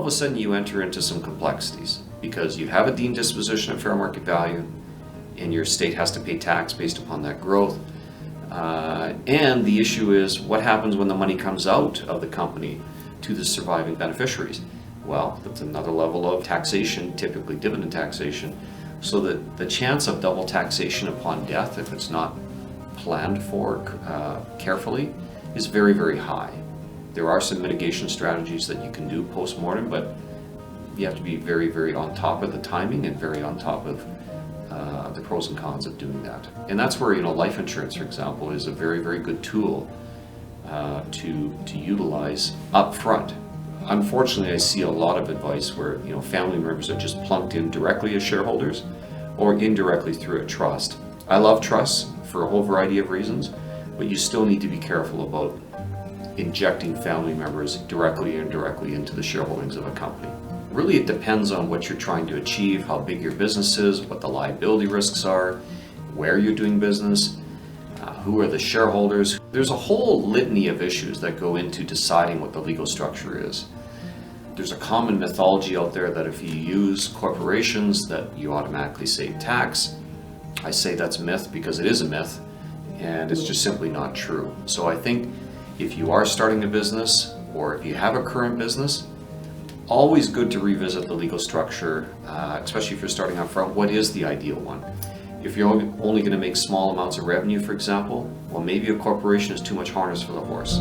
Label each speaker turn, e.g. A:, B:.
A: a sudden you enter into some complexities because you have a deemed disposition at fair market value and your estate has to pay tax based upon that growth. And the issue is what happens when the money comes out of the company to the surviving beneficiaries? Well, that's another level of taxation, typically dividend taxation. So that the chance of double taxation upon death, if it's not planned for carefully, is very, very high. There are some mitigation strategies that you can do post-mortem, but you have to be very, very on top of the timing and very on top of the pros and cons of doing that. And that's where, life insurance, for example, is a very, very good tool to utilize up front. Unfortunately, I see a lot of advice where family members are just plunked in directly as shareholders or indirectly through a trust. I love trusts for a whole variety of reasons, but you still need to be careful about injecting family members directly or indirectly into the shareholdings of a company. Really, it depends on what you're trying to achieve, how big your business is, what the liability risks are, where you're doing business, who are the shareholders. There's a whole litany of issues that go into deciding what the legal structure is. There's a common mythology out there that if you use corporations that you automatically save tax. I say that's myth because it is a myth and it's just simply not true. So I think if you are starting a business or if you have a current business, always good to revisit the legal structure, especially if you're starting out front. What is the ideal one? If you're only going to make small amounts of revenue, for example, well, maybe a corporation is too much harness for the horse.